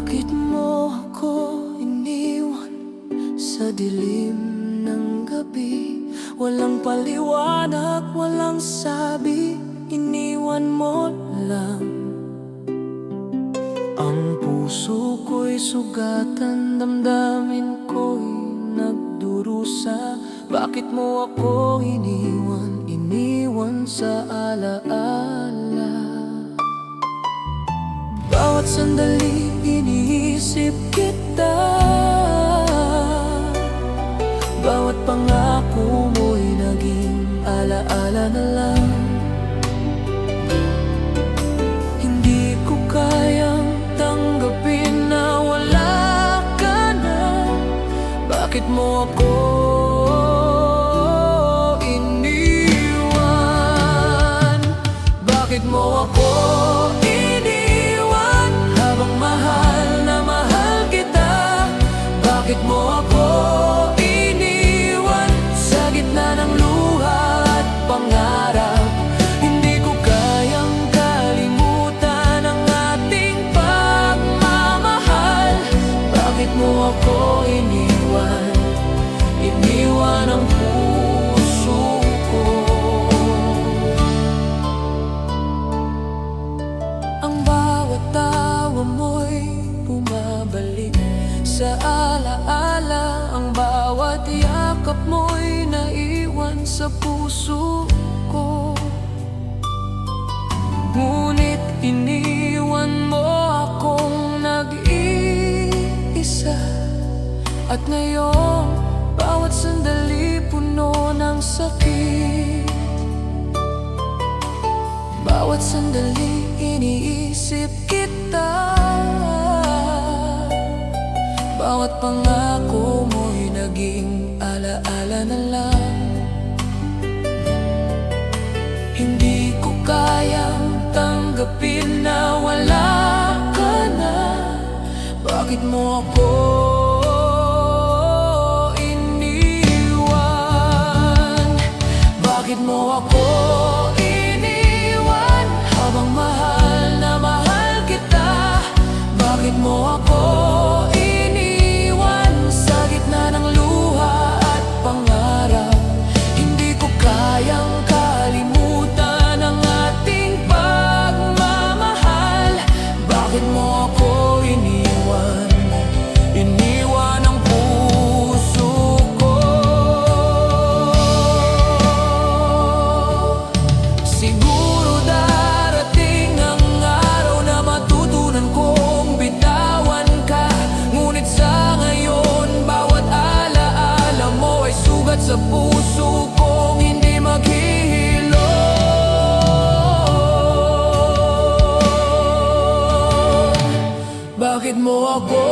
Bakit mo ako iniwan sa dilim ng gabi? Walang paliwanag, walang sabi, iniwan mo lang. Ang puso ko'y sugatan, damdamin ko'y nagdurusa. Bakit mo ako iniwan, iniwan sa alaala? Bawat sandali iniisip kita, bawat pangako mo'y naging alaala na lang. Hindi ko kayang tanggapin na wala ka na. Bakit mo ako iniwan? Bakit mo ako iniwan habang mahal na mahal kita? Bakit mo ako iniwan sa gitna ng luha at pangarap? Hindi ko kayang kalimutan ang ating pagmamahal. Bakit mo ako iniwan? Iniwan ang puso ko. Ang bawat tawa mo'y bumabalik sa alaala. Ang bawat yakap mo'y naiwan sa puso ko. Ngunit iniwan mo akong nag-iisa. At ngayon, bawat sandali puno ng sakit. Bawat sandali iniisip kita. Bawat pangako mo'y naging alaala na lang. Hindi ko kayang tanggapin na wala ka na. Bakit mo ako iniwan? Bakit mo ako iniwan habang mahal na mahal kita? Bakit mo ako iniwan sa gitna ng luha at pangarap? Hindi ko kayang kalimutan ang ating pagmamahal. Bakit mo ako iniwan? Iniwan ang puso ko. Siguro darating ang araw na matutunan kong bitawan ka. Ngunit sa ngayon, bawat alaala mo ay sugat sa puso kong hindi maghihilom. Bakit mo ako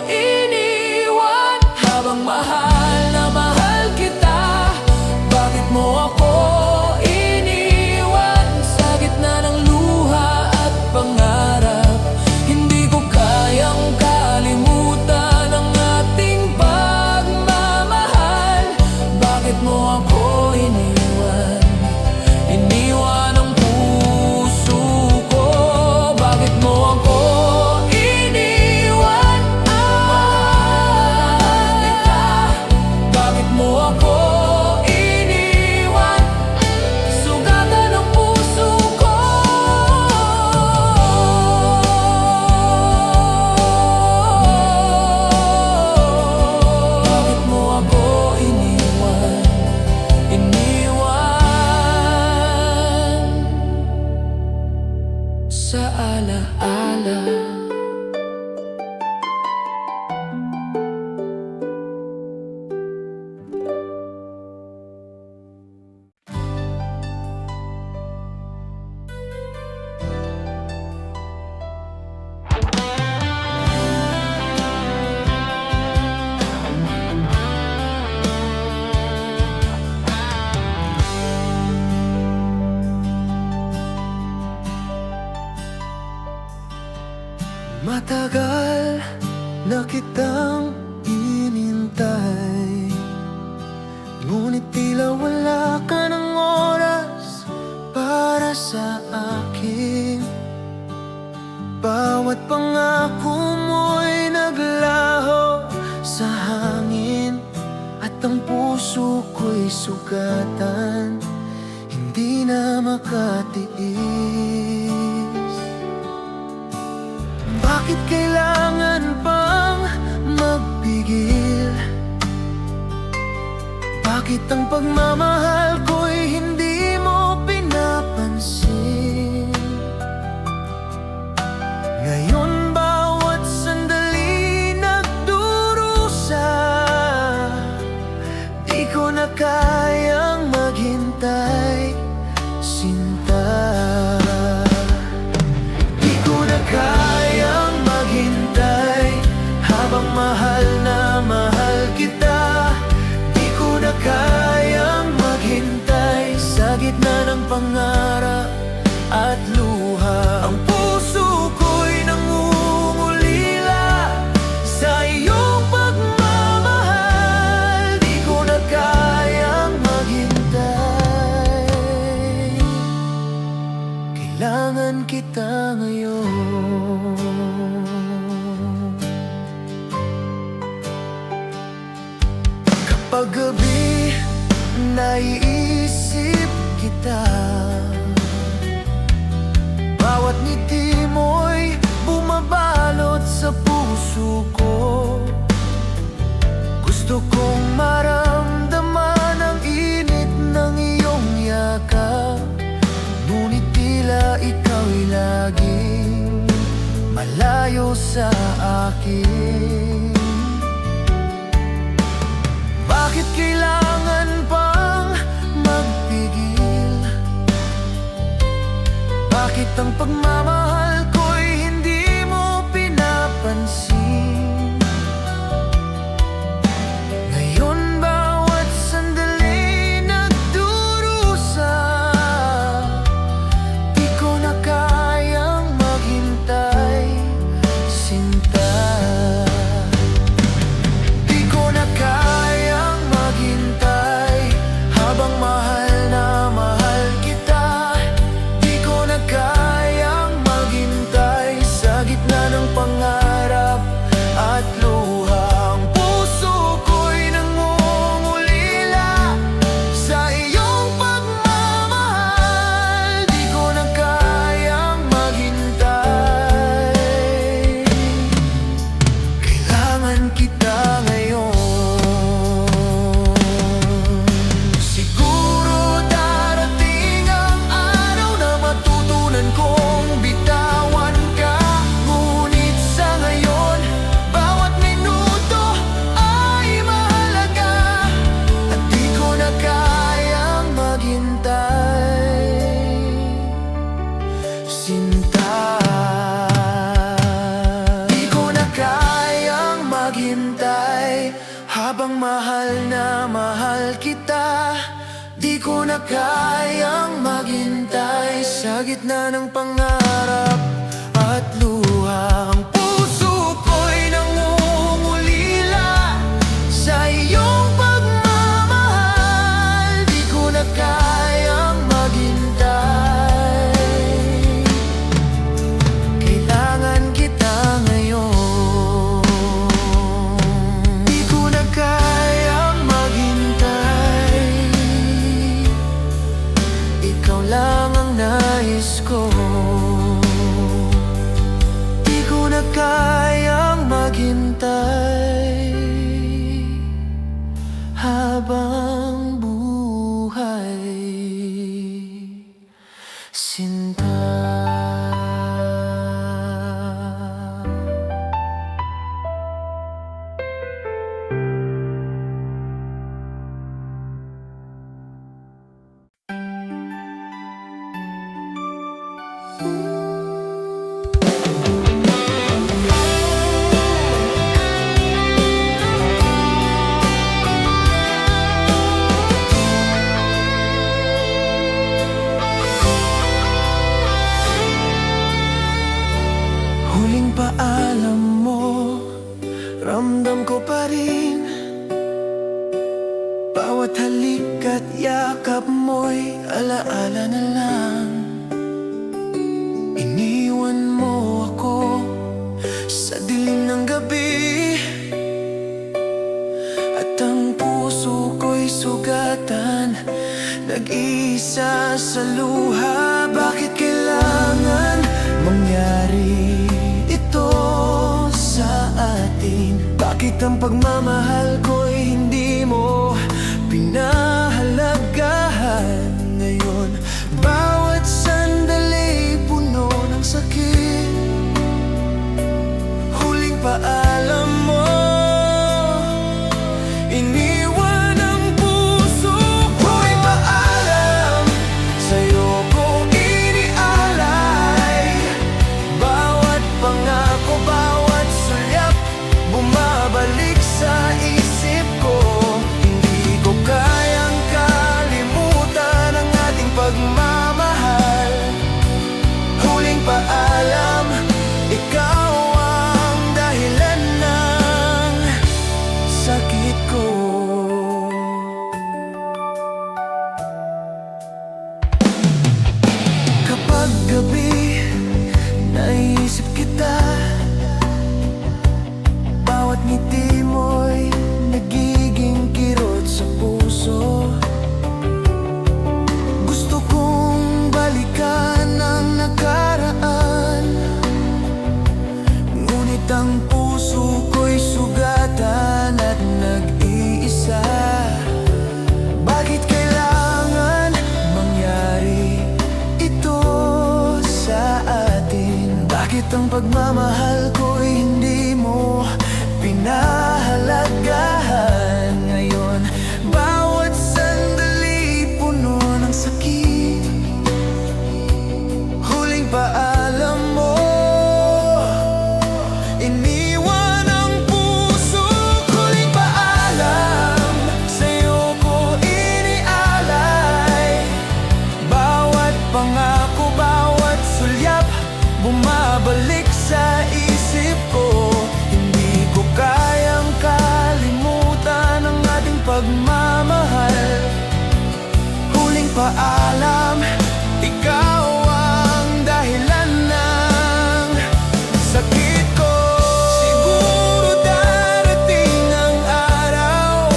iniwan habang mahal na mahal kita? Bakit mo ako iniwan sa gitna ng luha at pangarap? Hindi ko kayang kalimutan ang ating pagmamahal. Bakit mo ako iniwan? Iniwan ang puso ko. Bakit mo ako iniwan? Bakit mo ako iniwan? Sugatan ang puso ko. Bakit mo ako iniwan? Iniwan sa alaala. Matagal na kitang inintay, ngunit tila wala ka ng oras para sa akin. Bawat pangako mo'y naglaho sa hangin, at ang puso ko'y sugatan, hindi na makatiis. Bakit kailangan pang magpigil? Bakit ang pagmamahal ko'y hindi mo pinapansin? Ngayon bawat sandali nagdurusa, di ko na kayang maghintay, sinta. Di ko na kayang maghintay habang mahal na mahal kita. Di ko na kayang maghintay sa gitna ng pangarap at luha. Ang puso ko'y nangungulila sa iyong pagmamahal. Di ko na kayang maghintay, kailangan kita ngayon. Kapag gabi naiisip kita, bawat ngiti mo'y bumabalot sa puso ko. Gusto kong maramdaman ang init ng iyong yakap, ngunit tila ikaw'y laging malayo sa akin. Bakit kailangan pang magpigil? Bakit ang pagmamahal ko'y hindi mo pinapansin? Ngayon bawat sandali nagdurusa, di ko na kayang maghintay, sinta. Di ko na kayang maghintay habang mahal na mahal kita. Di ko na kayang maghintay sa gitna ng pangarap at luha. Ang puso ko'y nangungulila sa iyong pagmamahal. Di ko na kayang maghintay, kailangan kita ngayon. Siguro darating ang araw na matutunan kong bitawan ka, ngunit sa ngayon bawat minuto ay mahalaga, at di ko na kayang maghintay, sinta. Di ko na kayang maghintay habang mahal na mahal kita. Di ko na kayang maghintay sa gitna ng pangarap at luha. Ang puso ko'y nangungulila sa iyong pagmamahal. Di ko na kayang maghintay, kailangan kita ngayon. Di ko na kayang maghintay, ikaw lang ang nais ko. Di ko na kayang maghintay habang buhay, sinta. Huling paalam mo, ramdam ko pa rin. Bawat halik at yakap mo'y alaala na lang. Iniwan mo ako sa dilim ng gabi. At ang puso ko'y sugatan, nag-iisa sa luha. Bakit kailangan mangyari ito sa atin? Bakit ang pagmamahal ko'y hindi mo pinahalagahan ngayon? Bawat sandali puno ng sakit, huling paalam mo. Iniwan ang puso ko. Huling paalam, sa'yo ko inialay. Bawat pangako, bawat sulyap, bumabalik sa isip ko. Hindi ko kayang kalimutan ang ating pagmamahal. Huling paalam, ikaw ang dahilan ng sakit ko. Kapag gabi, naisip kita. Bawat ngiti mo'y nagiging kirot sa puso. Gusto kong balikan ang nakaraan, ngunit ang puso ko'y sugatan at nag-iisa. Bakit kailangan mangyari ito sa atin? Bakit ang pagmamahal ko'y hindi mo pinahalagahan ngayon? Bawat sandali puno ng sakit, huling paalam mo. Iniwan ang puso, huling paalam, sa'yo ko inialay. Bawat pangako, bawat sulyap, bumabalik sa isip ko. Hindi ko kayang kalimutan ang ating pagmamahal. Huling paalam, ikaw ang dahilan ng sakit ko. Siguro darating ang araw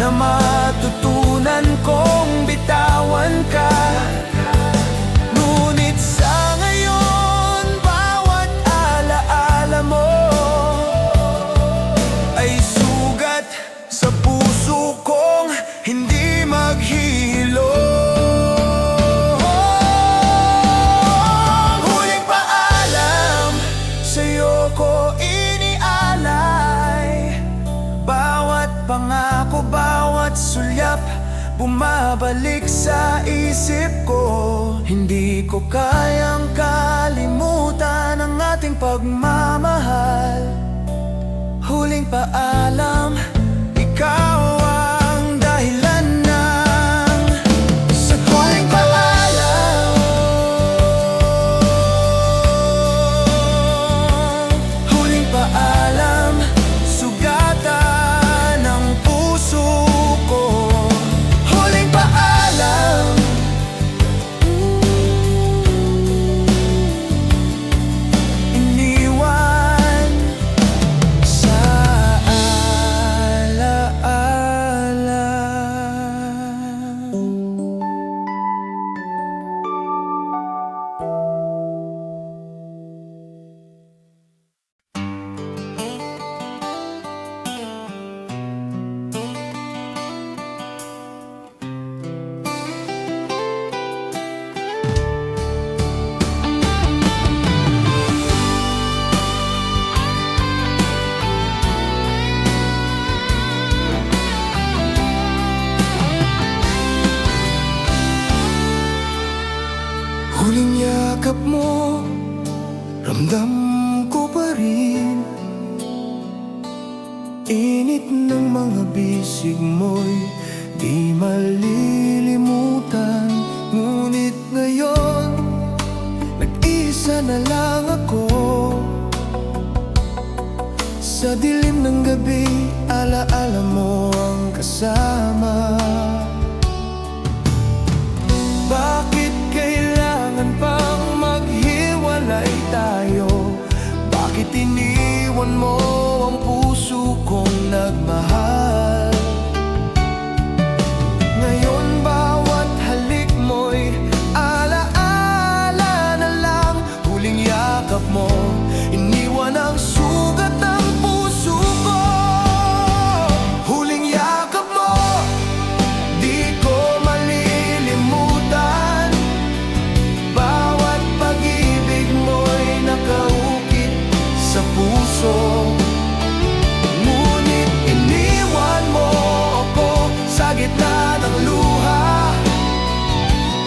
na matutunan kong bitawan ka. Ngunit sa ngayon, bawat alaala mo ay sugat sa puso kong hindi maghihilom. Huling paalam, sa'yo ko inialay. Bawat pangako, bawat sulyap, bumabalik sa isip ko. Hindi ko kayang kalimutan ang ating pagmamahal. Huling paalam, ikaw ang dahilan ng sa huling paalam. Huling paalam, sugatan ng puso ko. Huling paalam, iniwan sa alaala. Huling yakap mo, ramdam ko pa rin. Init ng mga bisig mo'y di malilimutan. Ngunit ngayon, nag-isa na lang ako. Sa dilim ng gabi, alaala mo ang kasama. Bakit kailangan pang maghiwalay? yakap mo, iniwan ang sugat ng puso ko. Huling yakap mo, di ko malilimutan. Bawat pag-ibig mo'y nakaukit sa puso. Ngunit iniwan mo ako sa gitna ng luha.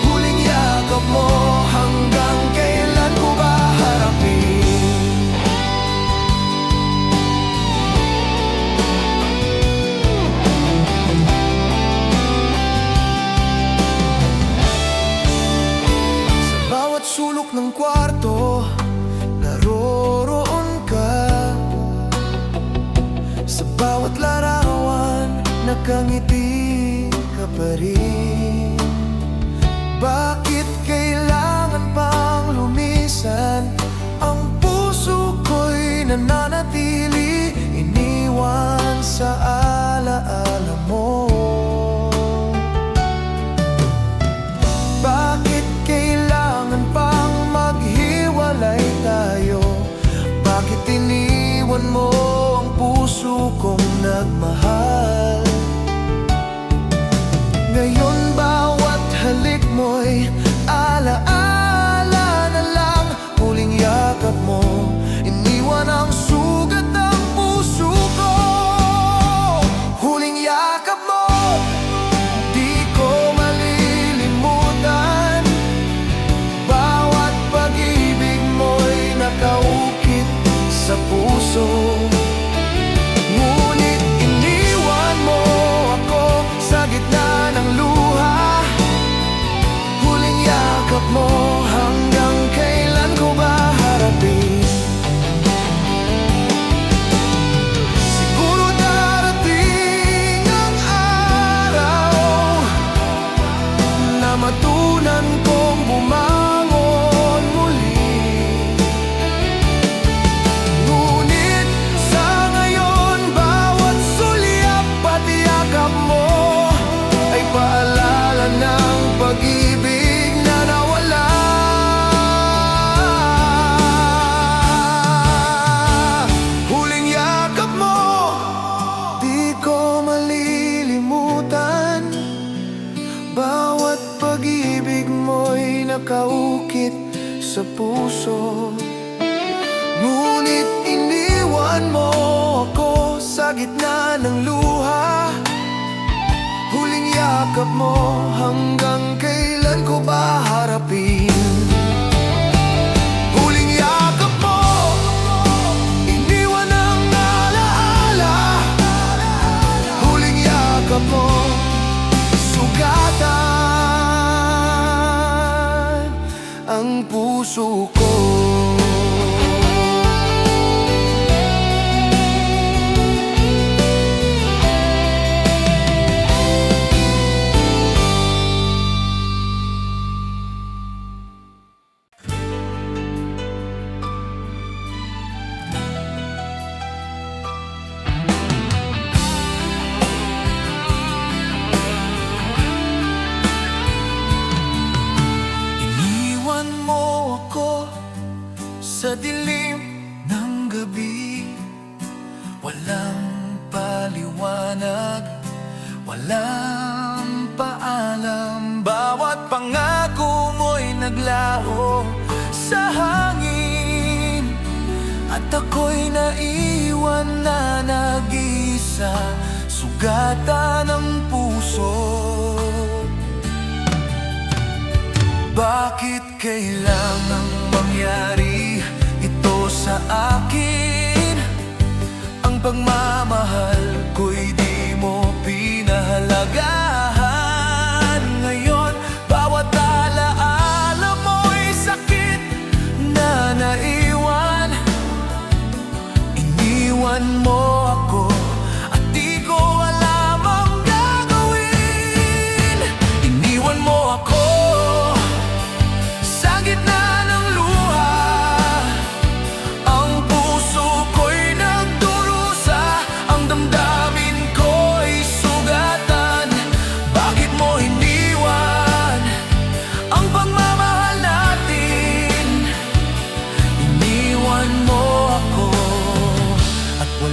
Huling yakap mo, hanggang kailan ko ba harapin? Sa bawat sulok ng kwarto, naroroon ka. Sa bawat larawan, nakangiti ka pa rin. Bakit kailangan pang lumisan? Ang puso ko'y nananatili, iniwan sa alaala mo. Bakit kailangan pang maghiwalay tayo? Bakit iniwan mo ang puso kong nagmahal? Ngayon bawat halik mo'y alaala na lang. Huling yakap mo, iniwan ang sugat ng puso ko. Huling yakap mo, di ko malilimutan. Bawat pag-ibig mo'y nakaukit sa puso. Ngunit iniwan mo ako sa gitna ng luha. Huling yakap mo, hanggang kailan ko ba harapin? Siguro darating ang araw na matunan kong bumangon muli. Ngunit sa ngayon, bawat sulyap at yakap mo ay paalala ng pag-ibig na nawala. Huling yakap mo, di ko malilimutan. Bawat pag-ibig mo'y nakaukit sa puso. Ngunit iniwan mo ako sa gitna ng luha. Huling yakap mo, hanggang kailan ko ba harapin? Huling yakap mo, iniwan ang alaala. Huling yakap mo, sugatan ang puso ko. Iniwan mo ako sa dilim ng gabi. Walang paliwanag, walang paalam. Bawat pangako mo'y naglaho sa hangin, at ako'y naiwan na nag-isa, sugatan ng puso. Bakit kailangang mangyari ito sa akin? Ang pagmamahal ko'y di mo pinahalagahan. Ngayon, bawat alaala mo'y sakit na naiwan. Iniwan mo ako at di ko alam ang gagawin. Iniwan mo ako sa gitna ng luha. Ang puso ko'y nagdurusa.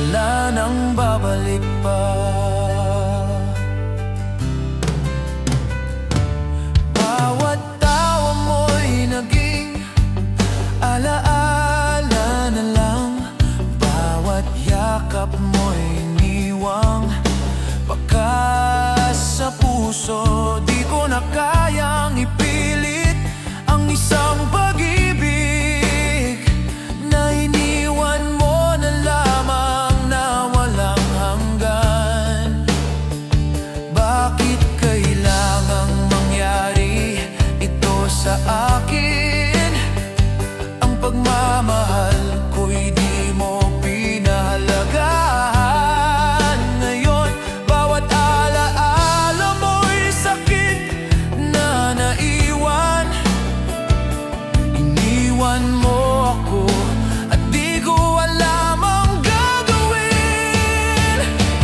wala nang babalik pa. Bawat tawa mo'y naging alaala na lang. Bawat yakap mo'y iniwang bakas sa puso. Di ko na kayang ipilit ang isang pag-ibig na iniwan mo na lamang na walang hanggan. Bakit kailangang mangyari ito sa akin? Ang pagmamahal ko'y di mo pinahalagahan. Ngayon, bawat alaala mo'y sakit na naiwan. Iniwan mo ako at di ko alam ang gagawin.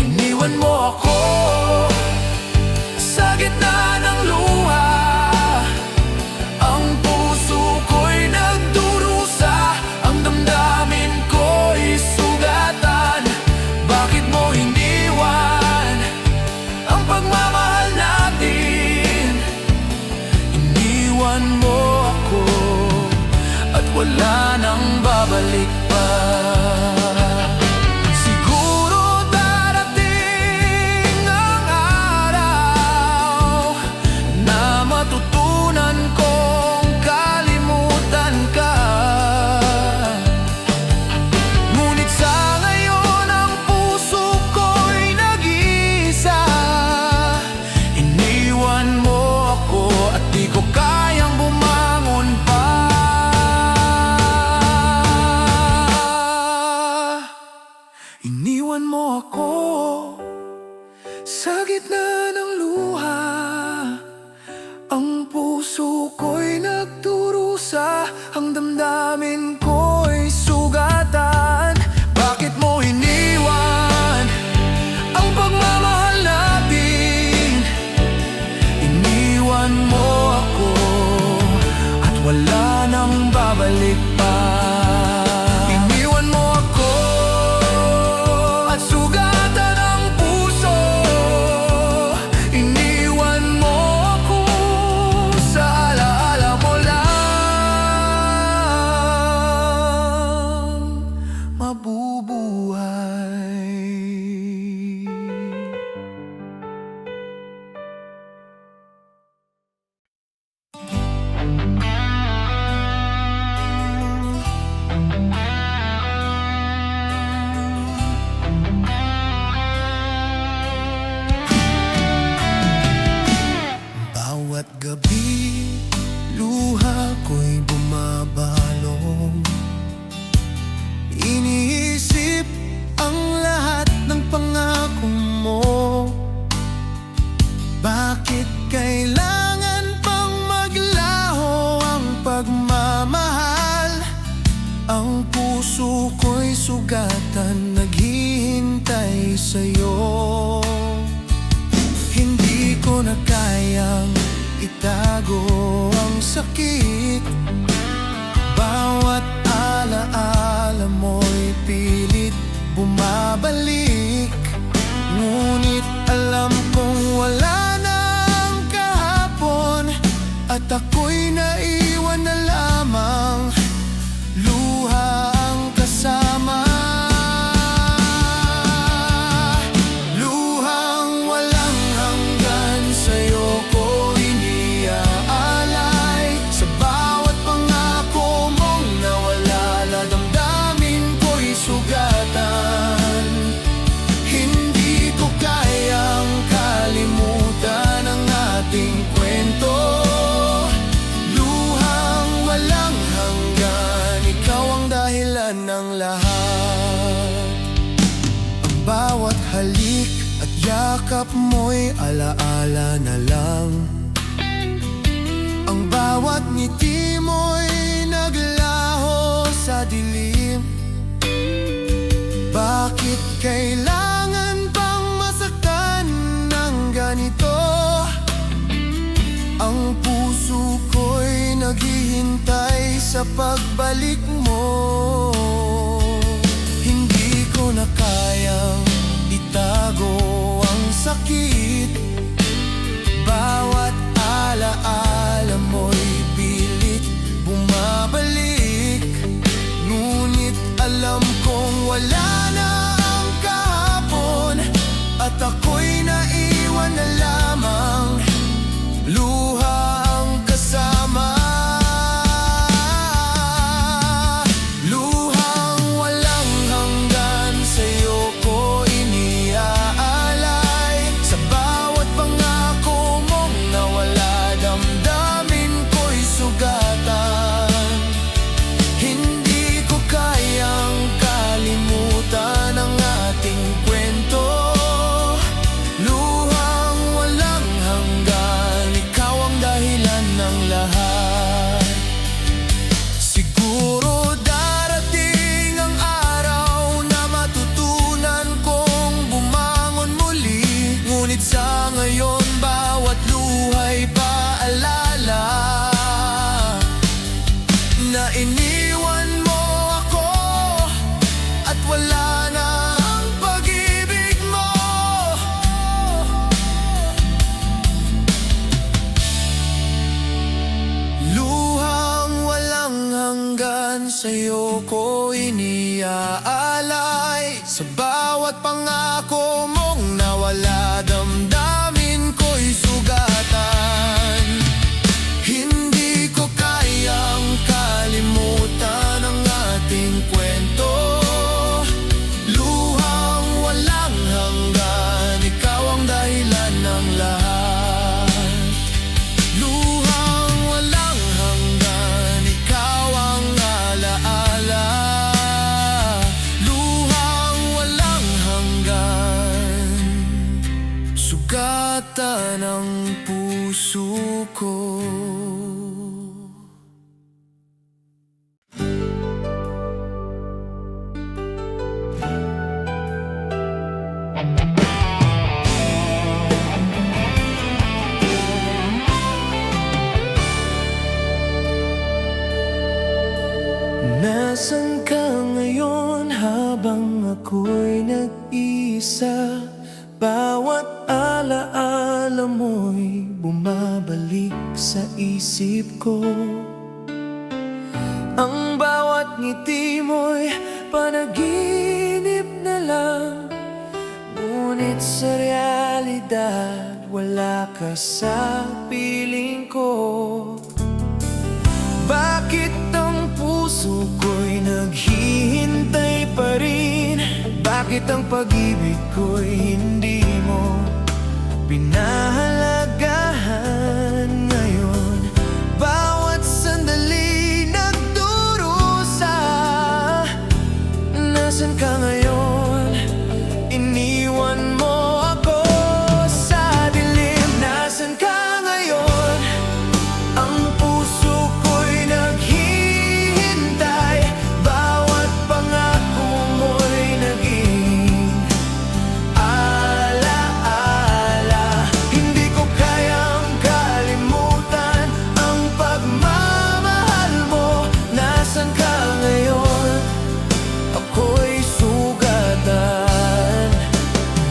Iniwan mo ako sa gitna ng luha. Ang puso ko'y nagdurusa, ang damdamin ko'y sugatan. Bakit mo iniwan ang pagmamahal natin? Iniwan mo ako at wala nang babalik pa. Siguro darating ang araw na matutunan kong kalimutan ka. Ngunit sa ngayon ang puso ko'y nag-iisa. Iniwan mo ako at di ko kayang bumangon pa. Iniwan mo ako sa gitna ng luha. Ang puso ko'y nagdurusa, ang damdamin ko'y sugatan. Bakit mo iniwan ang pagmamahal natin? Iniwan mo ako at wala nang babalik pa. Iniwan mo ako at sugatan ang puso. Iniwan mo ako sa alaala mo lang mabubuhay. Bawat gabi, luha ko'y bumabalong. Iniisip ang lahat ng pangako mo. Bakit kailangan pang maglaho ang pagmamahal? Ang puso ko'y sugatan, naghihintay sa'yo. Hindi ko na kayang itago ang sakit. Bawat alaala mo'y pilit bumabalik. Ngunit alam kong wala nang kahapon at ako'y naiwan na lamang. Luha ang kasama, luhang walang hanggan. Sa'yo ko iniaalay, sa bawat pangako mong nawala, damdamin ko'y sugatan. Hindi ko kayang kalimutan ang ating kwento. Luhang walang hanggan, ikaw ang dahilan ng lahat. Ang bawat halik at yakap mo'y alaala na lang. Ang bawat ngiti mo'y naglaho sa dilim. Bakit kailangan pang masaktan ng ganito? Ang puso ko'y naghihintay sa pagbalik mo. Hindi ko na kaya iniaalay. Sa bawat pangako mong nawala, damdamin ko'y sugatan. Hindi ko kayang kalimutan ang ating kwento. Luhang walang hanggan, ikaw ang dahilan ng lahat. Luhang walang hanggan, ikaw ang alaala. Luhang walang hanggan, sugatan ng puso ko. Nasaan ka ngayon habang ako'y nag-iisa? Bawat alaala mo'y bumabalik sa isip ko. Ang bawat ngiti mo'y panaginip na lang, ngunit sa realidad wala ka sa piling ko. Bakit ang puso ko'y naghihintay pa rin? Bakit ang pag-ibig ko'y hindi mo pinahalagahan ngayon? Bawat sandali nagdurusa. Nasaan ka ngayon? Iniwan mo ako sa dilim. Nasaan ka ngayon? Ang puso ko'y naghihintay. Bawat pangako mo'y naging alaala. Hindi ko kayang kalimutan ang pagmamahal mo. Nasaan ka ngayon? Ako'y sugatan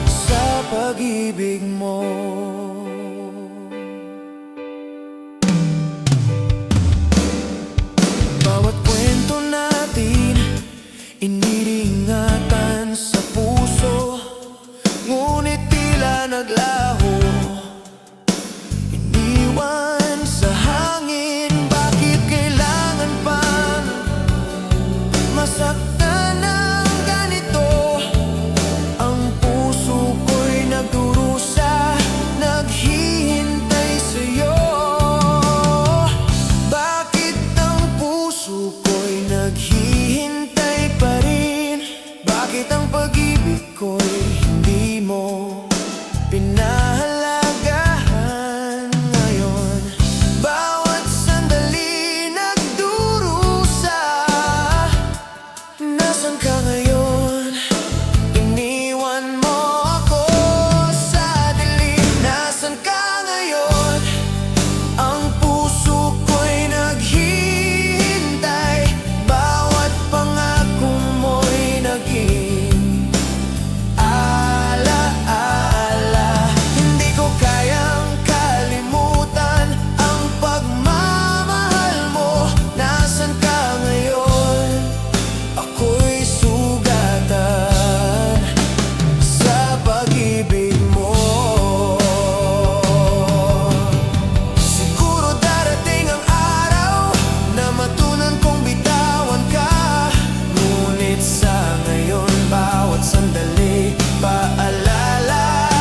sa pag-ibig mo. Bawat kwento natin iniringatan sa puso, ngunit tila naglaho, iniwan sa hangin. Bakit kailangan pang masaktan ng ganito? Ang puso ko'y nagdurusa, naghihintay sa'yo. Bakit ang puso ko'y naghihintay pa rin? Bakit ang pag-ibig ko'y hindi mo pinahalagahan ngayon? Bawat sandali nagdurusa. Nasaan ka ngayon? Iniwan mo ako sa dilim. Nasaan ka ngayon? Ang puso ko'y naghihintay. Bawat pangako mo'y naging alaala. Hindi ko kayang kalimutan ang pagmamahal mo. Nasaan ka ngayon? Ako'y sugatan sa pag-ibig mo. Siguro darating ang araw na matunan kong bitawan ka, ngunit sa ngayon bawat sandali paalala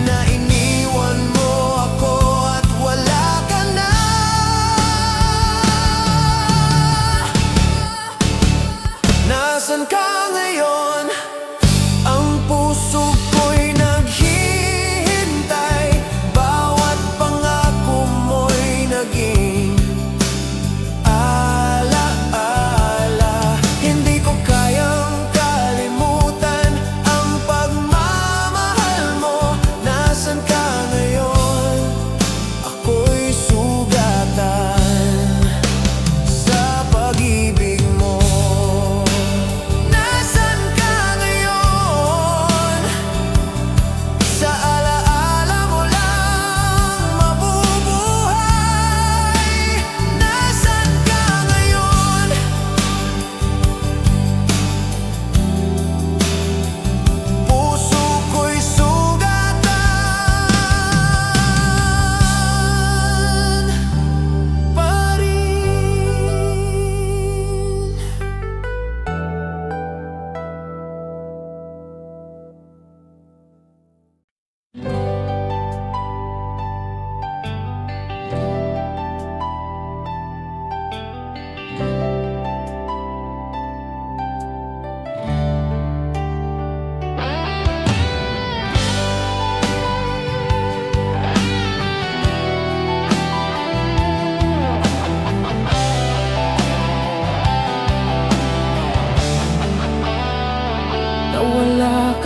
na iniwan mo ako at wala ka na. Nasaan ka ngayon? Ang puso ko'y naghihintay. Bawat pangako mo'y naging alaala. Hindi ko kayang kalimutan ang pagmamahal mo. Nasaan ka ngayon? Ako'y sugatan sa pag-ibig mo. Nasaan ka ngayon?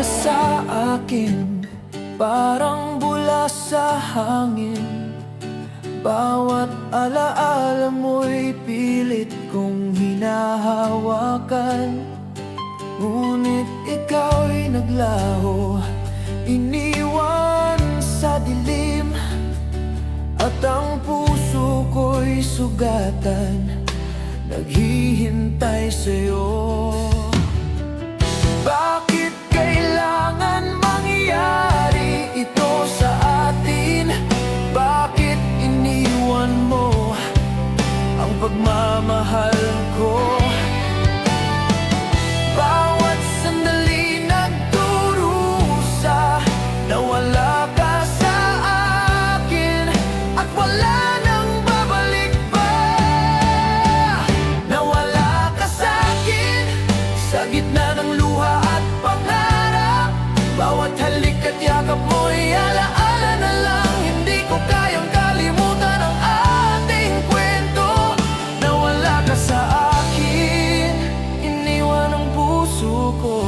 ka sa akin, parang bula sa hangin. Bawat alaala mo'y pilit kong hinahawakan. Ngunit ikaw'y naglaho, iniwan sa dilim. At ang puso ko'y sugatan, naghihintay sa'yo. Bakit kailangan mangyari ito sa atin? Bakit iniwan mo ang pagmamahal ko? Bawat sandali nagdurusa, nawala ka sa akin at wala nang babalik pa. Nawala ka sa akin sa gitna ng luha at pangarap. Bawat halik at yakap mo'y alaala na lang. Hindi ko kayang kalimutan ang ating kwento. Nawala ka sa akin, iniwan ang puso ko.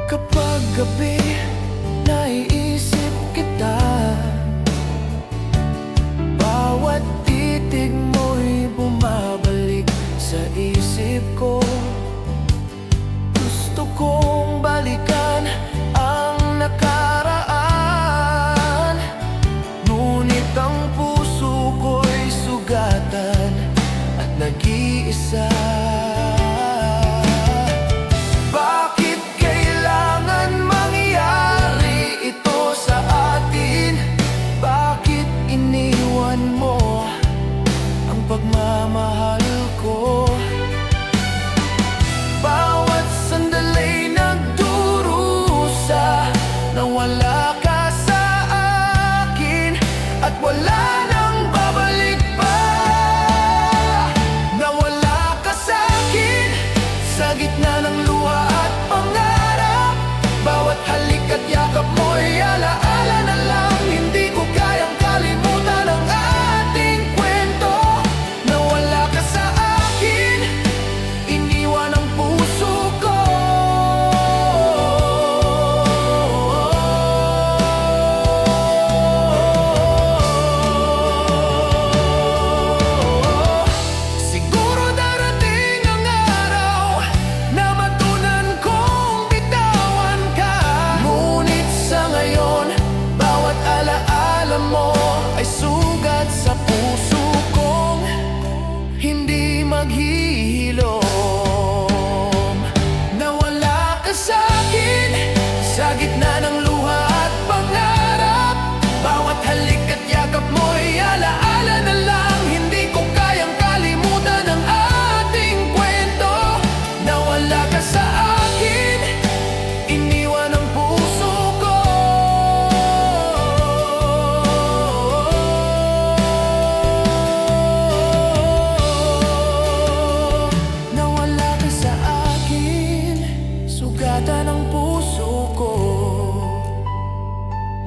Kapag gabi, naiisip kita. Bawat titig mo'y bumabalik sa isip ko. Gusto kong balikan ang nakaraan, ngunit ang puso ko'y sugatan at nag-iisa. Bakit kailangan mangyari ito sa atin? Bakit iniwan mo ang pagmamahal ko? Bawat sandali nagdurusa, nawala ka sa akin at wala nang babalik pa. Nawala ka sa akin sa gitna ng luha at pangarap. Bawat halik at yakap mo'y alaala na lang. Hindi ko kayang kalimutan ang ating kwento. Nawala ka sa akin, iniwan ang puso ko. Siguro darating ang araw na matunan kong bitawan ka. Ngunit sa ngayon, bawat alaala mo ay sugat sa puso kong hindi maghihilom. Nawala ka sa akin sa gitna ng luha at pangarap. Bawat halik at yakap mo'y alaala na lang. Hindi ko kayang kalimutan ang ating kwento. Nawala ka sa akin, iniwan ang puso ko. Nawala ka sa akin, sugatan ang puso ko.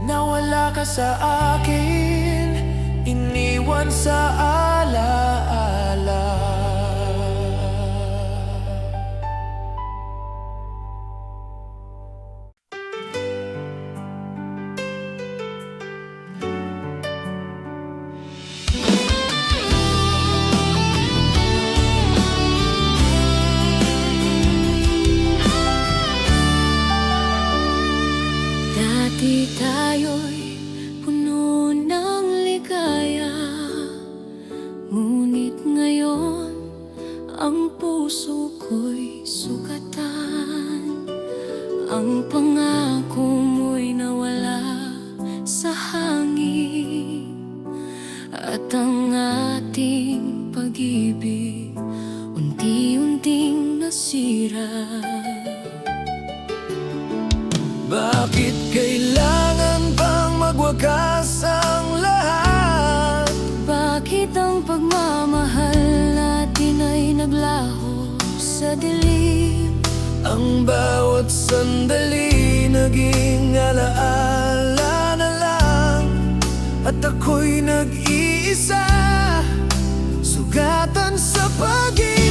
Nawala ka sa akin, iniwan sa alaala. Dati tayo'y puno ng ligaya, ngunit ngayon ang puso ko'y sugatan. Ang pangako mo'y nawala sa hangin, at ang ating pag-ibig unti-unting nasira. Bakit kailangan bang magwakas ang lahat? Bakit ang pagmamahal natin ay naglaho sa dilim? Ang bawat sandali naging alaala na lang. At ako'y nag-iisa, sugatan sa pag-ibig.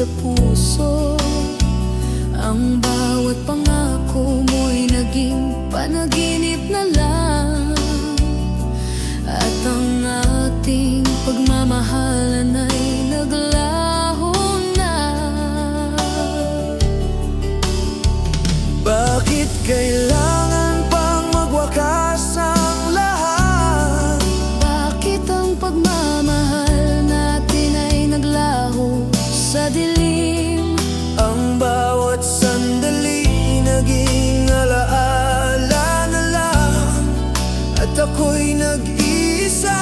sa puso. Ang bawat pangako mo'y naging panaginip na lang, at ang ating pagmamahalan ay naglaho na. Bakit kailangan pang magwakas ang lahat? Bakit ang pagmamahal natin ay naglaho sa dilim? Ang bawat sandali naging alaala na lang, at ako'y nag-iisa,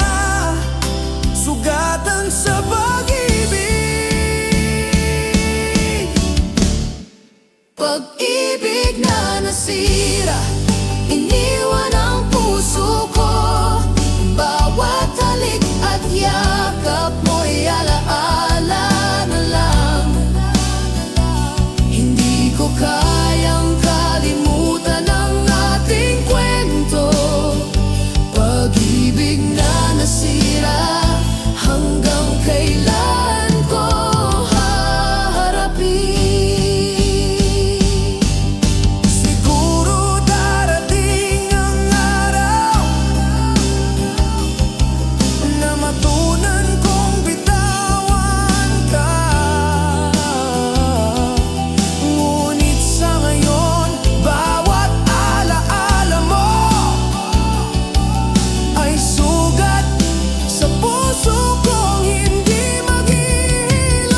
sugatan sa pag-ibig. Pag-ibig na nasira, iniwan ang puso ko. Bawat halik at yakap mo'y alaala na lang. Hindi ko kayang kalimutan ang ating kwento. Pag-ibig na nasira, hanggang kailan ko haharapin? Siguro darating ang araw na matunan kong bitawan ka. Ngunit sa ngayon, bawat alaala mo ay sugat sa puso kong hindi maghihilom.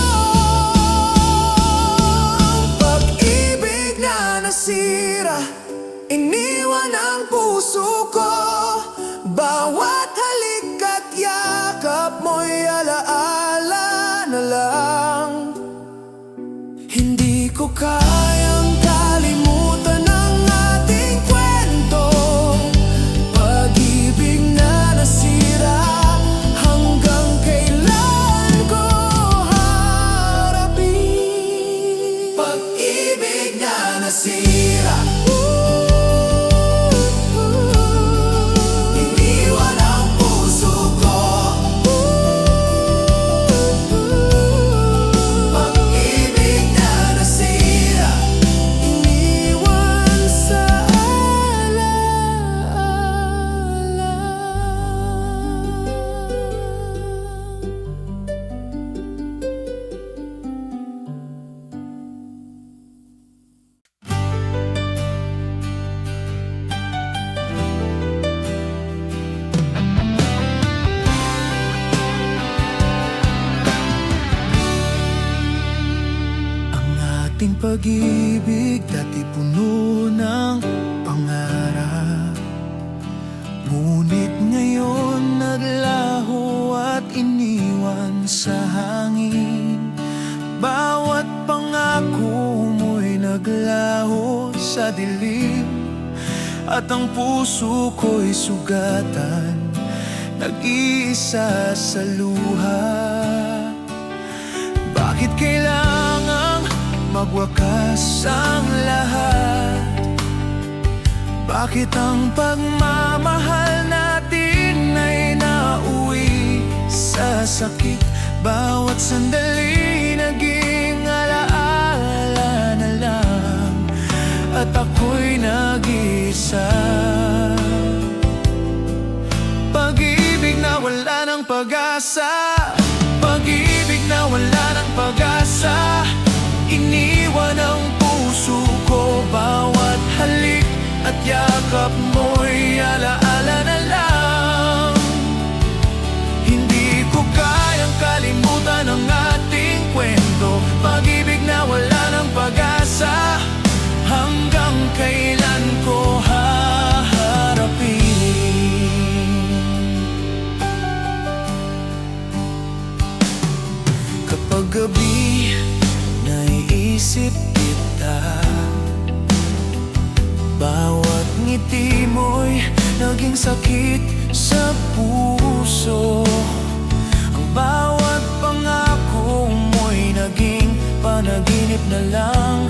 Pag-ibig na nasira, iniwan ang puso ko. Bawat halik at yakap mo'y alaala na lang. Hindi ko kayang kalimutan ang ating kwento. Pag-ibig na nasira, hanggang kailan ko harapin? Pag-ibig na nasira, iniwan ang puso ko. Pag-ibig na nasira, iniwan sa alaala. Ang ating pag-ibig dati puno ng pangarap, ngunit ngayon naglaho at iniwan sa hangin. Bawat pangako mo'y naglaho sa dilim, at ang puso ko'y sugatan, nag-iisa sa luha. Bakit kailangang magwakas ang lahat? Bakit ang pagmamahal natin ay nauwi sa sakit? Bawat sandali naging alaala na lang, at ako'y nag-iisa. Pag-ibig na wala ng pag-asa, pag-ibig na wala ng pag-asa, iniwan ang puso ko. Bawat halik at yakap mo'y alaala na lang. Hindi ko kayang kalimutan ang ating kwento. Pag-ibig na wala ng pag-asa, hanggang kailan ko haharapin? Kapag gabi naiisip kita, bawat ngiti mo'y naging sakit sa puso. Ang bawat pangako mo'y naging panaginip na lang,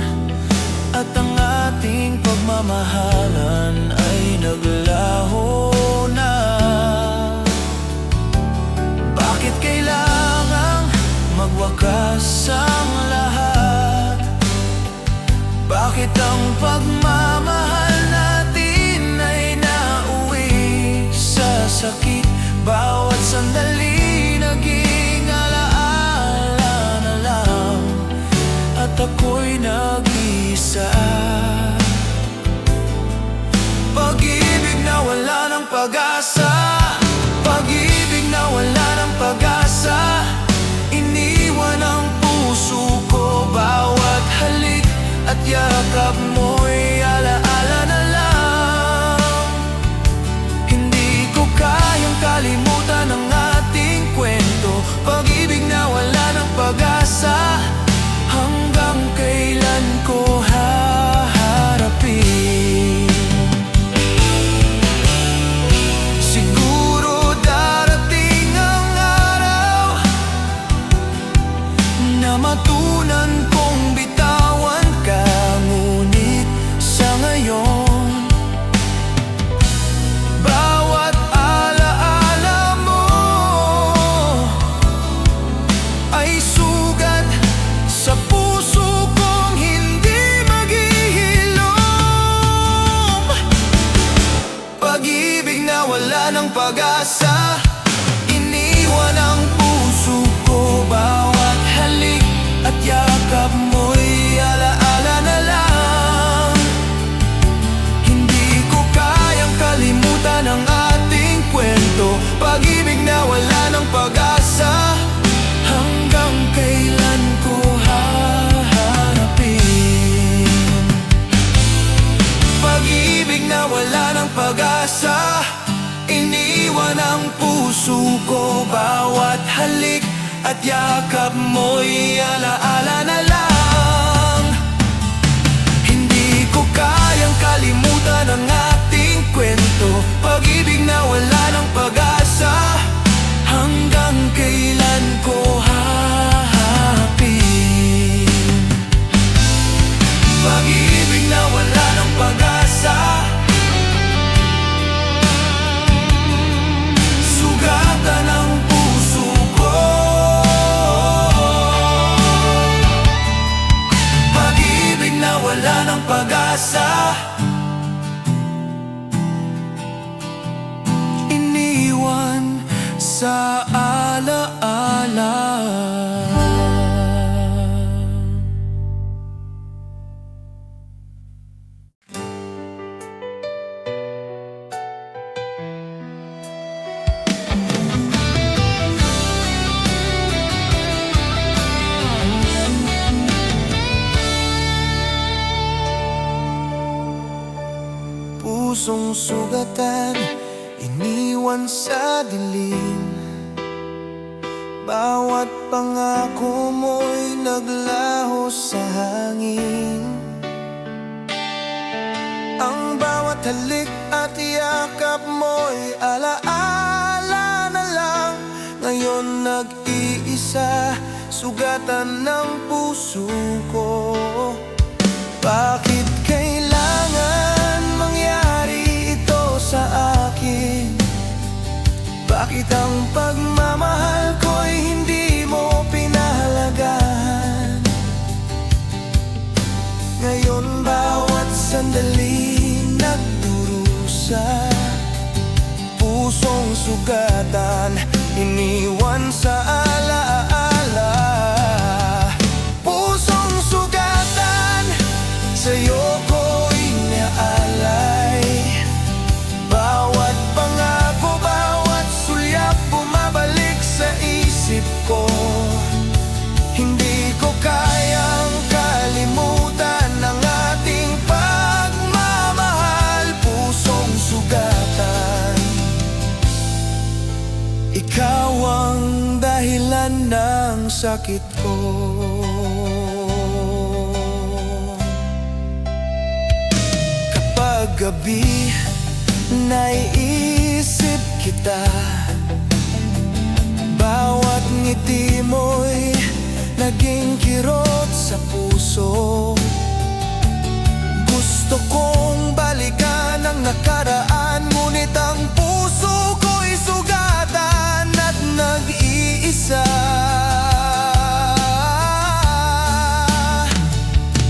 at ang ating pagmamahalan ay naglaho na. Bakit kailangang magwakas ang lahat? Bakit ang pagmamahal natin ay nauwi sa sakit? Bawat sandali naging alaala na lang, at ako'y nag-iisa. Pag-ibig na wala ng pag-asa, pag-ibig na wala ng pag-asa. Iniwan ang puso ko, bawat halik at yakap mo'y alaala na lang. Hindi ko kayang kalimutan ang ating kwento. Pag-ibig na wala ng pag-asa, hanggang kailan ko haharapin? Siguro darating ang araw na matunan kong bitawan ka, ngunit sa ngayon bawat alaala mo ay sugat sa puso kong hindi maghihilom. Pag-ibig na wala ng pag-asa, iniwan ang puso ko, bawat halik at yakap mo'y alaala na lang. Hindi ko kayang kalimutan ang ating kwento. Pag-ibig na wala ng pag-asa, hanggang kailan ko haharapin? Pag-ibig na wala ng pag-asa, iniwan ang puso ko, bawat halik at yakap mo'y alaala na lang. Hindi ko kayang kalimutan ang ating kwento. Pag-ibig na wala ng pag-asa, hanggang kailan ko haharapin? Pag-ibig na wala ng pag-asa, sugatan ang puso ko. Pag-ibig na wala ng pag-asa, iniwan sa alaala. Pusong sugatan, iniwan sa dilim. Bawat pangako mo'y naglaho sa hangin. Ang bawat halik at yakap mo'y alaala na lang. Ngayon nag-iisa, sugatan ng puso ko. Bakit kailangan mangyari ito sa akin? Bakit ang pagmamahal ko'y hindi mo pinahalagahan? Ngayon bawat sandali nagdurusa, pusong sugatan, iniwan sa alaala. Pusong sugatan, sa'yo ko inaalay. Bawat pangako, bawat sulyap, bumabalik sa isip ko. Hindi ko kayang kalimutan ang ating pagmamahal. Pusong sugatan, ikaw ang dahilan ng sakit ko. Kapag gabi naiisip kita, bawat ngiti mo'y naging kirot sa puso. Gusto kong balikan ang nakaraan, ngunit ang puso ko'y sugatan at nag-iisa.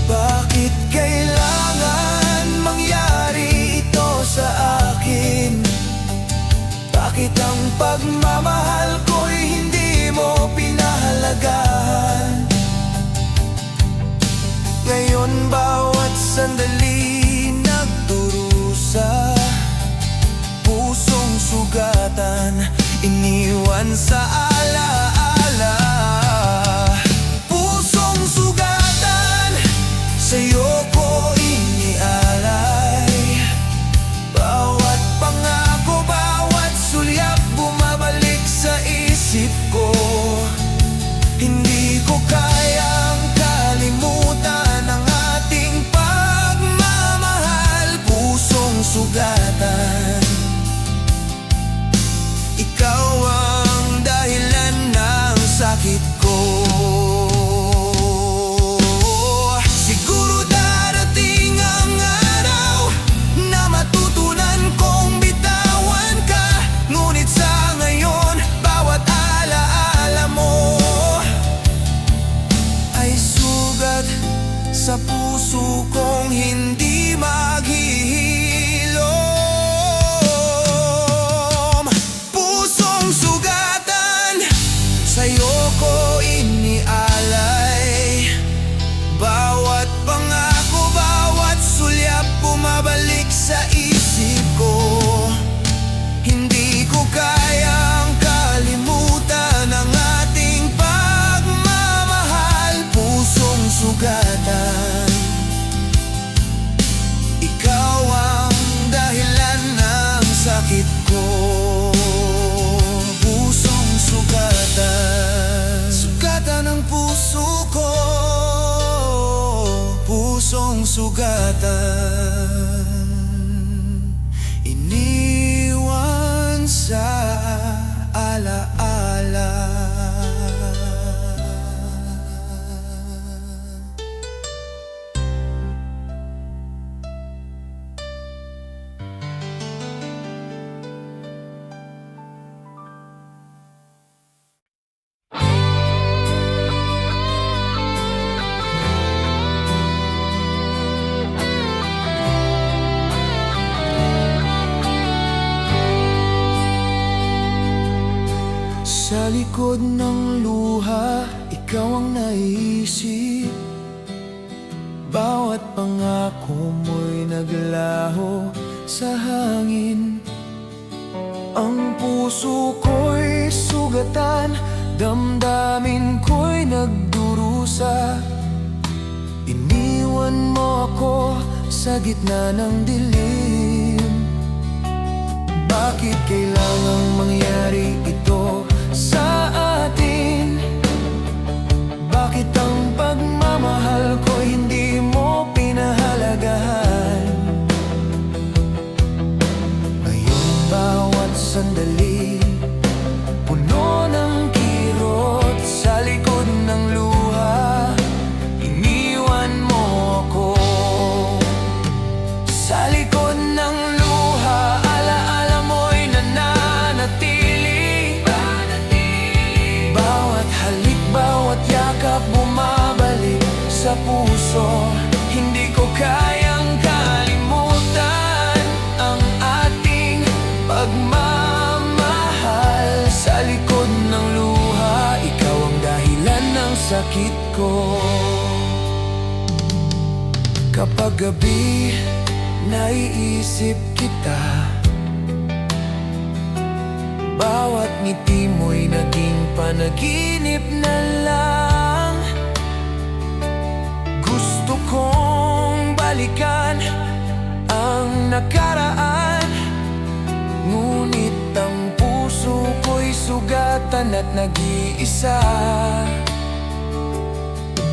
Bakit kailangan sugatan, iniwan sa alaala. Sa likod ng luha, ikaw ang naiisip. Bawat pangako mo'y naglaho sa hangin. Ang puso ko'y sugatan, damdamin ko'y nagdurusa. Iniwan mo ako sa gitna ng dilim. Bakit kailangang mangyari ito sa atin? Bakit ang pagmamahal ko hindi mo pinahalagahan? Ngayon bawat sandali puno ng kirot, sa likod ng luha iniwan mo ako. Sa likod ng luha, alaala mo'y nananatili. Bawat halik, bawat yakap bumabalik sa puso. Hindi ko kayang kalimutan ang ating pagmamahal. Sa likod ng luha, ikaw ang dahilan ng sakit ko. Kapag gabi, naiisip kita. Bawat ngiti mo'y naging panaginip na lang. Gusto kong balikan ang nakaraan, ngunit ang puso ko'y sugatan at nag-iisa.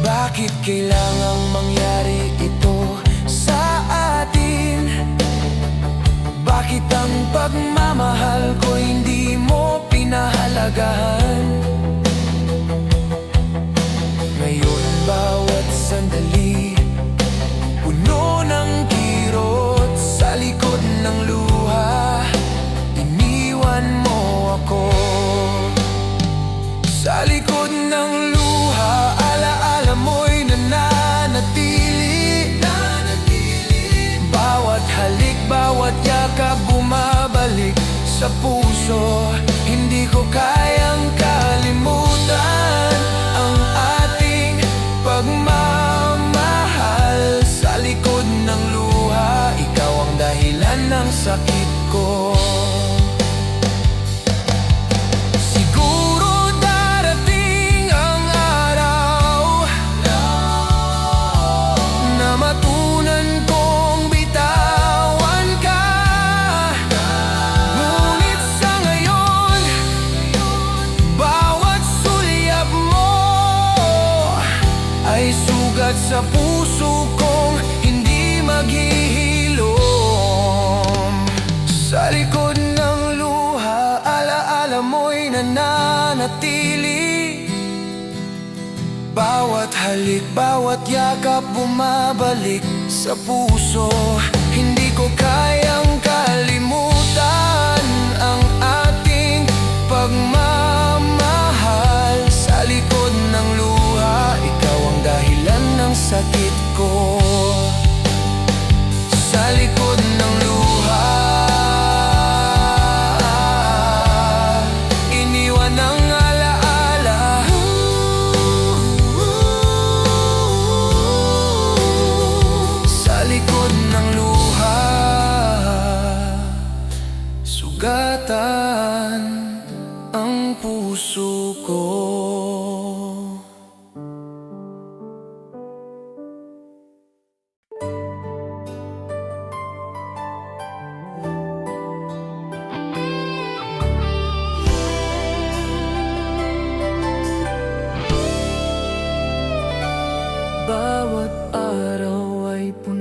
Bakit kailangang mangyari ito sa atin? Bakit ang pagmamahal ko hindi mo pinahalagahan? Ngayon bawat sandali puno ng kirot, sa likod ng luha iniwan mo ako. Sa likod ng luha, alaala mo'y nananatili. Bawat halik, bawat yakap bumabalik sa puso. Hindi ko kayang kalimutan ang ating pagmamahal. Sa likod ng luha, ikaw ang dahilan ng sakit ko. Siguro darating ang araw na matunan kong bitawan ka. Ngunit sa ngayon, bawat sulyap mo ay sugat sa puso kong hindi maghihilom. Sa likod ng luha, alaala mo'y nananatili. Bawat halik, bawat yakap bumabalik sa puso. Hindi ko kayang kalimutan ang ating pagmamahal. Sa likod ng luha, ikaw ang dahilan ng sakit ko. Sa likod ng luha, iniwan ang alaala. Sa likod ng luha, sugatan ang puso ko. Bawat araw ay puno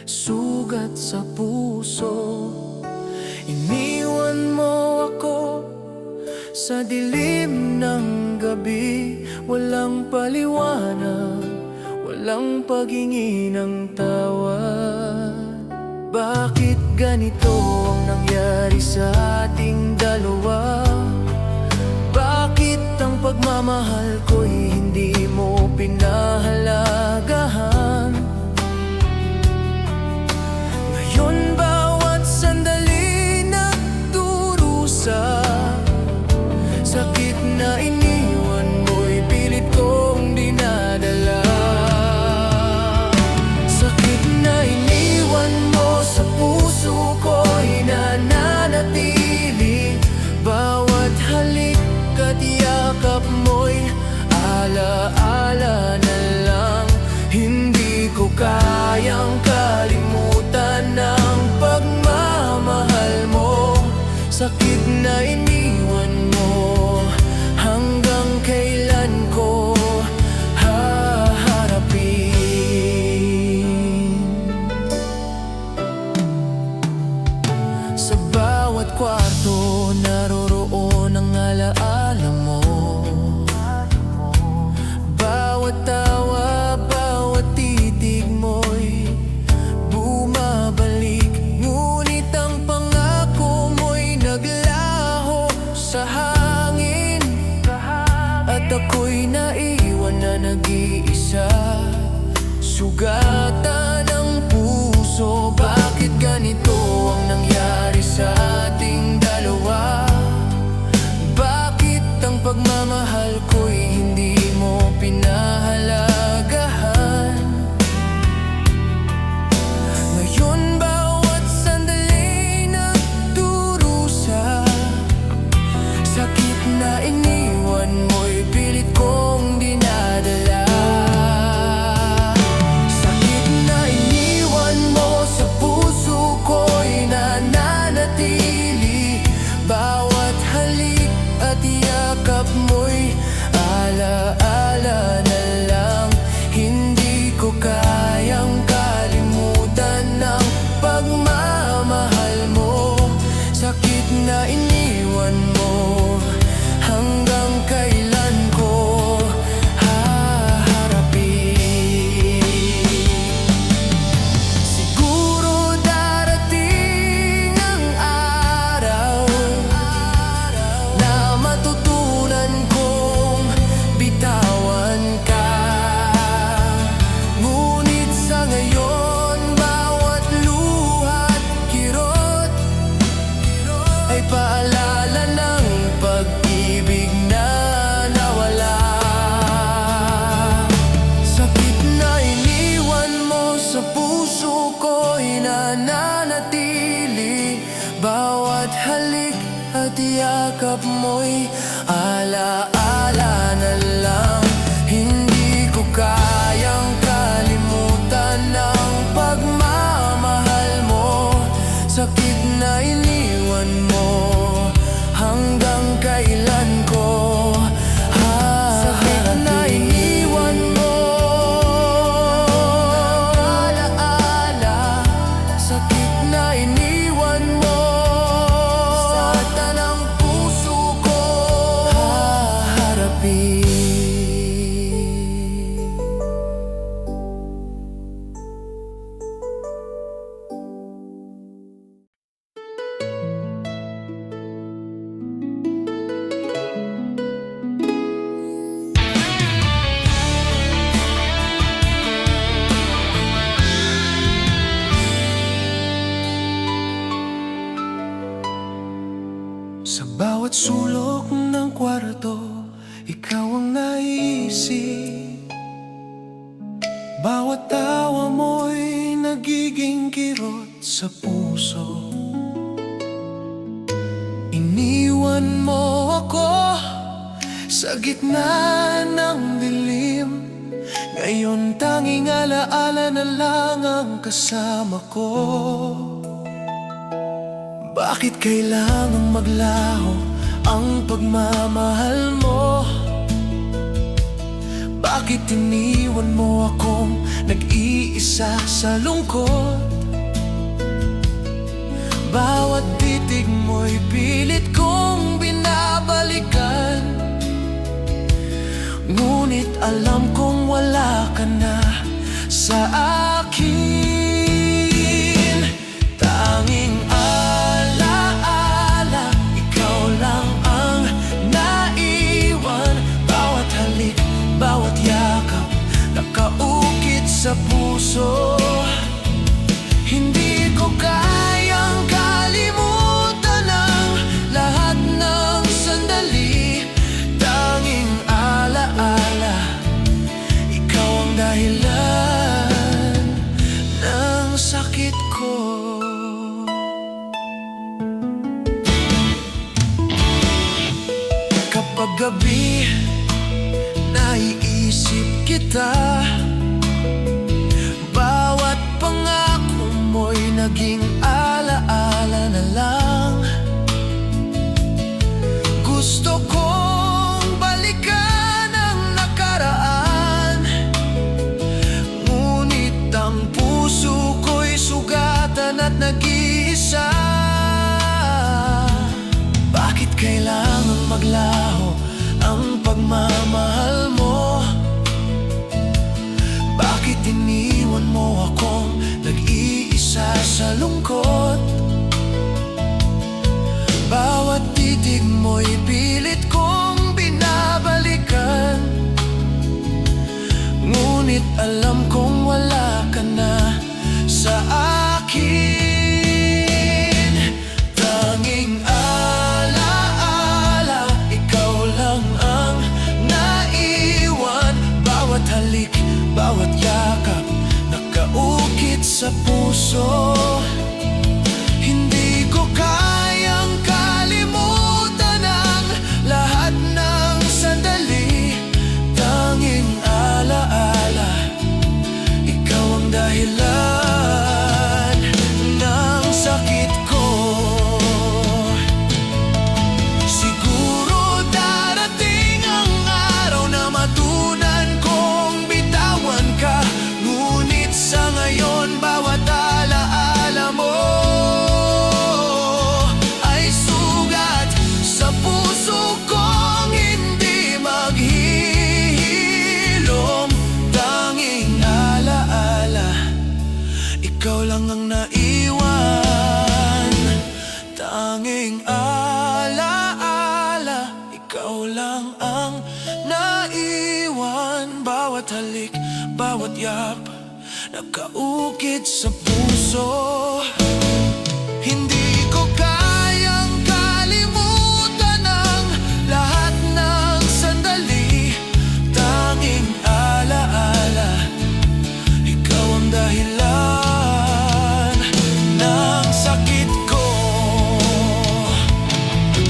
sugat sa puso. Iniwan mo ako sa dilim ng gabi, walang paliwanag, walang paghingi ng tawad. Bakit ganito ang nangyari sa ating dalawa? Bakit ang pagmamahal ko'y hindi mo pinahalagahan? Ngayon bawat sandali nagdurusa, sakit na iniwan mo'y pilit kong dinadala. Sakit na iniwan mo sa puso ko'y nananatili. Bawat halik at yakap mo'y alaala na lang. Hindi ko kayang kalimutan ang pagmamahal mo. Sakit na iniwan mo, hanggang kailan ko haharapin? Sa bawat kwarto naroroon ang alaala mo. Bawat tawa, bawat titig mo'y bumabalik. Ngunit ang pangako mo'y naglaho sa hangin, at ako'y naiwan na nag-iisa, sugatan ng puso. Bakit ganito ang nangyari sa ating dalawa? Bakit ang pagmamahal ko'y hindi mo pinahalagahan? Ngayon bawat sandali nagdurusa, sakit na iniwan mo'y pilit kong dinadala. Sakit na iniwan mo sa puso ko'y nananatili. Bawat halik at yakap mo'y alaala na lang. Hindi ko kayang kalimutan ang pagmamahal mo. Sakit na iniwan mo, hanggang kailan ko haharapin? Siguro darating ang araw na matutunan kong bitawan ka. Ngunit sa ngayon bawat luha't kirot ay paalala ng pag-ibig na nawala. Sakit na iniwan mo sa puso ko'y nananatili. Bawat halik at yakap mo'y alaala na lang. Hindi ko kayang kalimutan ang pagmamahal mo. Sakit na iniwan mo, hanggang kailan ko haharapin? Sakit na iniwan mo, alaala. Sakit na iniwan mo, sugatan ng puso ko haharapin. Sa bawat sulok ng kwarto, ikaw ang naisip. Bawat tawa mo'y nagiging kirot sa puso. Iniwan mo ako sa gitna ng dilim. Ngayon tanging alaala na lang ang kasama ko. Bakit kailangang maglaho ang pagmamahal mo? Bakit iniwan mo akong nag-iisa sa lungkot? Bawat titig mo'y pilit kong binabalikan, ngunit alam kong wala ka na sa akin. Tanging alaala, ikaw lang ang naiwan. Bawat halik, bawat yakap, nakaukit sa puso. Hindi ko kayang kalimutan ang lahat ng sandali. Tanging alaala, ikaw ang dahilan ng sakit ko. Kapag gabi, naiisip kita. Bawat pangako mo'y naging alaala na lang. Gusto kong balikan ang nakaraan, ngunit ang puso ko'y sugatan at nag-iisa. Bakit kailangang maglaho ang pagmamahal mo? Bakit iniwan mo akong nag-iisa sa lungkot? Bawat titig mo'y pilit kong binabalikan, ngunit alam kong wala ka na sa akin. Tanging alaala, ikaw lang ang naiwan. Bawat halik, bawat yakap, nakaukit sa puso. Hindi ko kayang kalimutan ang lahat ng sandali. Tanging alaala, ikaw ang dahilan ng sakit ko. Siguro darating ang araw na matunan kong bitawan ka, ngunit sa ngayon bawat alaala mo ay sugat sa puso kong hindi maghihilom. Tanging alaala, ikaw lang ang naiwan. Tanging alaala, ikaw lang ang naiwan. Bawat halik, bawat yap, nakaukit sa puso. Hindi ko kayang kalimutan ang lahat ng sandali. Tanging alaala, ikaw ang dahilan ng sakit ko.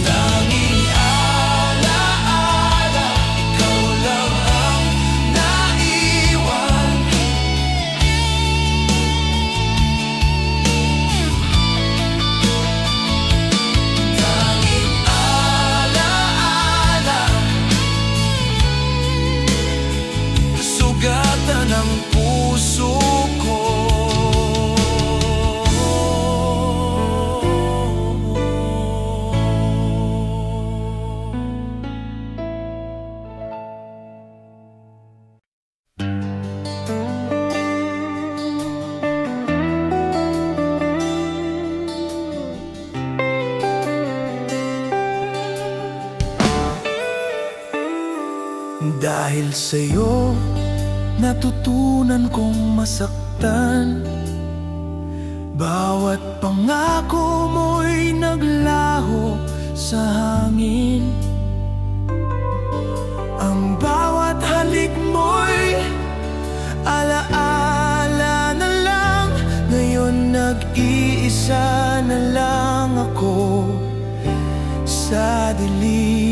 Tanging alaala, ikaw lang ang naiwan. Tanging alaala, sugatan ng puso ko. Dahil sa'yo, natutunan kong masaktan. Bawat pangako mo'y naglaho sa hangin. Ang bawat halik mo'y alaala na lang. Ngayon nag-iisa na lang ako sa dilim.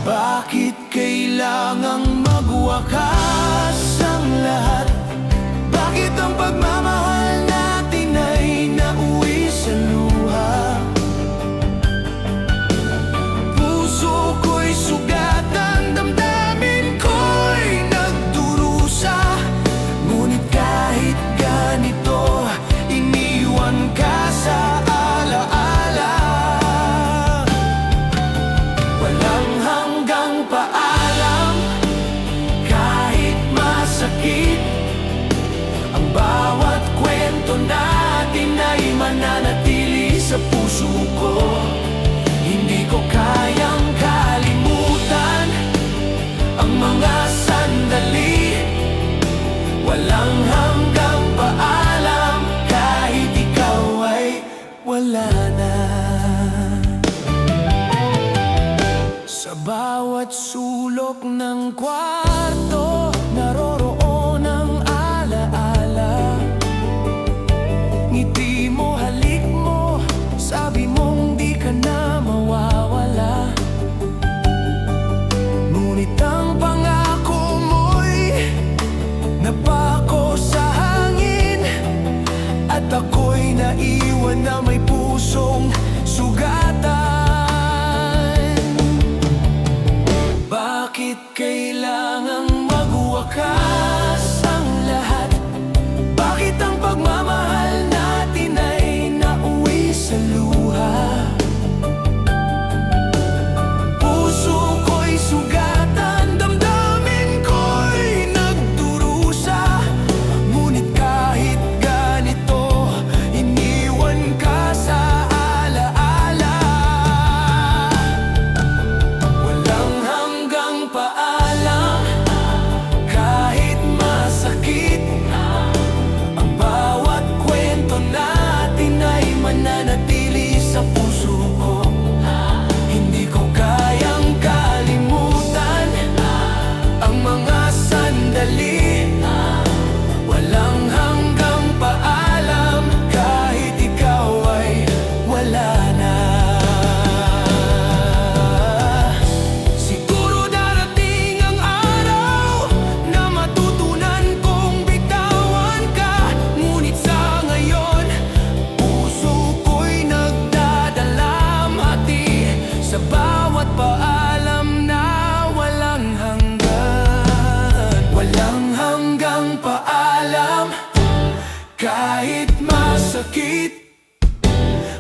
Bakit kailangang magwakas ang lahat? Bakit ang pagmamahal natin ay nauwi sa luha? Puso ko'y sugatan, damdamin ko'y nagdurusa. Ngunit kahit ganito, iniwan ka sa ko. Hindi ko kayang kalimutan ang mga sandali, walang hanggang paalam kahit ikaw ay wala na. Sa bawat sulok ng kwarto, naroroon ang alaala. Ngiti mo, halik mo, sabi mong di ka na mawawala. Ngunit ang pangako mo'y napako sa hangin, at ako'y naiwan na may pusong sugatan. Bakit kailangang magwakas ang lahat? Bakit ang pagmamahal natin ay nauwi sa luha? Puso ko'y sugatan, damdamin ko'y nagdurusa. Ngunit kahit ganito, iniwan ka sa alaala. Walang hanggang paalam, kahit masakit. Ang bawat kwento natin ay mananatili sa puso ko. Hindi ko kayang kalimutan ang mga sandali, walang hanggang paalam kahit ikaw ay wala na. Siguro darating ang araw na matutunan kong bitawan ka. Ngunit sa ngayon, puso ko'y nagdadalamhati sa bawat paalam na walang hanggan. Walang hanggang paalam, kahit masakit.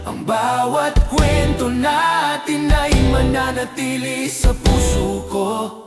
Ang bawat kwento natin ay mananatili sa puso ko.